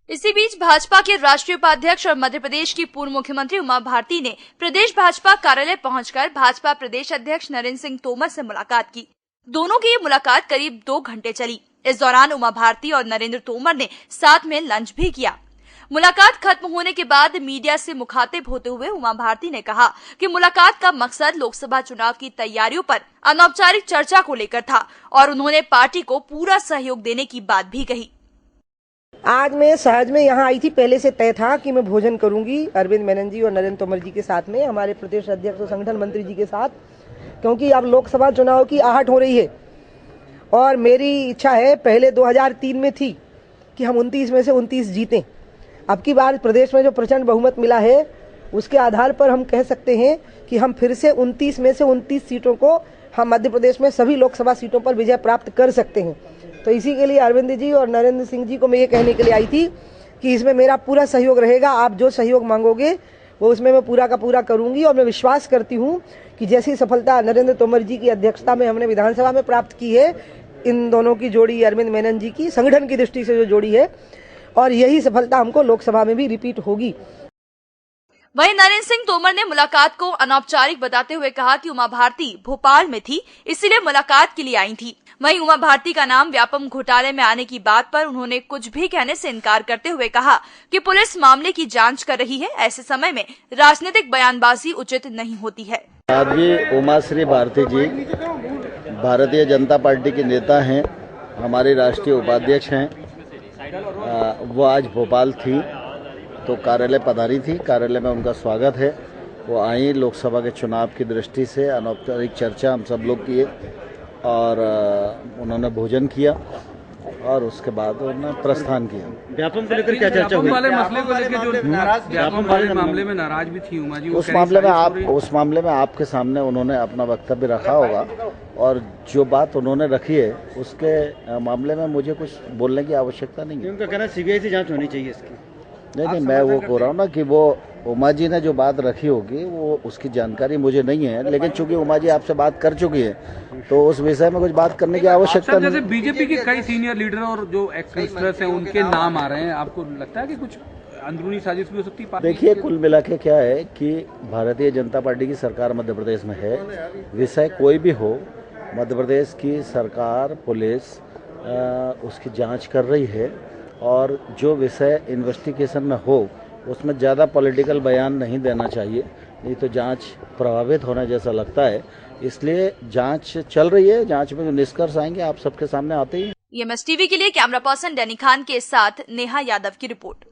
इसी बीच भाजपा के राष्ट्रीय उपाध्यक्ष और मध्य प्रदेश की पूर्व मुख्यमंत्री उमा भारती ने प्रदेश भाजपा कार्यालय पहुंचकर भाजपा प्रदेश अध्यक्ष नरेंद्र सिंह तोमर से मुलाकात की। दोनों की ये मुलाकात करीब 2 घंटे चली। इस दौरान उमा भारती और नरेंद्र तोमर ने साथ में लंच भी किया। मुलाकात खत्म होने के बाद मीडिया से मुखातिब होते हुए उमा भारती ने कहा कि मुलाकात का मकसद लोकसभा चुनाव की तैयारियों पर अनौपचारिक चर्चा को लेकर था और उन्होंने पार्टी को पूरा सहयोग देने की बात भी कही। आज मैं सहज में यहाँ आई थी, पहले से तय था कि मैं भोजन करूंगी अरविंद मेनन जी और नरेंद्र तोमर जी के साथ में, हमारे प्रदेश अध्यक्ष और संगठन मंत्री जी के साथ, क्योंकि अब लोकसभा चुनाव की आहट हो रही है और मेरी इच्छा है, पहले 2003 में थी कि हम 29 में से 29 जीतें। अब की बार प्रदेश में जो प्रचंड बहुमत मिला है उसके आधार पर हम कह सकते हैं कि हम फिर से 29 में से 29 सीटों को हम मध्य प्रदेश में सभी लोकसभा सीटों पर विजय प्राप्त कर सकते हैं। तो इसी के लिए अरविंद जी और नरेंद्र सिंह जी को मैं ये कहने के लिए आई थी कि इसमें मेरा पूरा सहयोग रहेगा। आप जो सहयोग मांगोगे वो उसमें मैं पूरा का पूरा करूंगी और मैं विश्वास करती हूँ कि जैसी सफलता नरेंद्र तोमर जी की अध्यक्षता में हमने विधानसभा में प्राप्त की है, इन दोनों की जोड़ी अरविंद मेनन जी की संगठन की दृष्टि से जो जोड़ी है, और यही सफलता हमको लोकसभा में भी रिपीट होगी। वहीं नरेंद्र सिंह तोमर ने मुलाकात को अनौपचारिक बताते हुए कहा कि उमा भारती भोपाल में थी, इसीलिए मुलाकात के लिए आई थी। वहीं उमा भारती का नाम व्यापम घोटाले में आने की बात पर उन्होंने कुछ भी कहने से इनकार करते हुए कहा कि पुलिस मामले की जांच कर रही है, ऐसे समय में राजनीतिक बयानबाजी उचित नहीं होती है। आज उमा श्री भारती जी भारतीय जनता पार्टी के नेता हैं, हमारे राष्ट्रीय उपाध्यक्ष हैं। वो आज भोपाल थी तो कार्यालय पधारी थी, कार्यालय में उनका स्वागत है। वो आई लोकसभा के चुनाव की दृष्टि से, अनौपचारिक चर्चा हम सब लोग किए और उन्होंने भोजन किया और उसके बाद उन्होंने प्रस्थान किया। व्यापम को लेकर क्या चर्चा हुई? वाले मसले को लेकर जो व्यापम वाले मामले में नाराज भी थी उमा जी, उस मामले में आपके सामने उन्होंने अपना वक्तव्य रखा होगा और जो बात उन्होंने रखी है उसके मामले में मुझे कुछ बोलने की आवश्यकता नहीं है। उनका कहना है सीबीआई से जांच होनी चाहिए इसकी। नहीं, मैं वो कह रहा हूँ ना कि वो उमा जी ने जो बात रखी होगी वो उसकी जानकारी मुझे नहीं है, लेकिन चूंकि उमा जी आपसे बात कर चुकी है तो उस विषय में कुछ बात करने की आवश्यकता नहीं। जैसे बीजेपी के कई सीनियर लीडर और जो एक्स-मिनिस्टर्स हैं उनके नाम आ रहे हैं, आपको लगता है कि कुछ अंदरूनी साजिश भी हो सकती है? देखिए, कुल मिला के क्या है कि भारतीय जनता पार्टी की सरकार मध्य प्रदेश में है। विषय कोई भी हो, मध्य प्रदेश की सरकार, पुलिस उसकी जाँच कर रही है और जो विषय इन्वेस्टिगेशन में हो उसमें ज़्यादा पॉलिटिकल बयान नहीं देना चाहिए, नहीं तो जांच प्रभावित होने जैसा लगता है। इसलिए जांच चल रही है, जांच में जो निष्कर्ष आएंगे आप सबके सामने आते ही। EMS टीवी के लिए कैमरा पर्सन डैनी खान के साथ नेहा यादव की रिपोर्ट।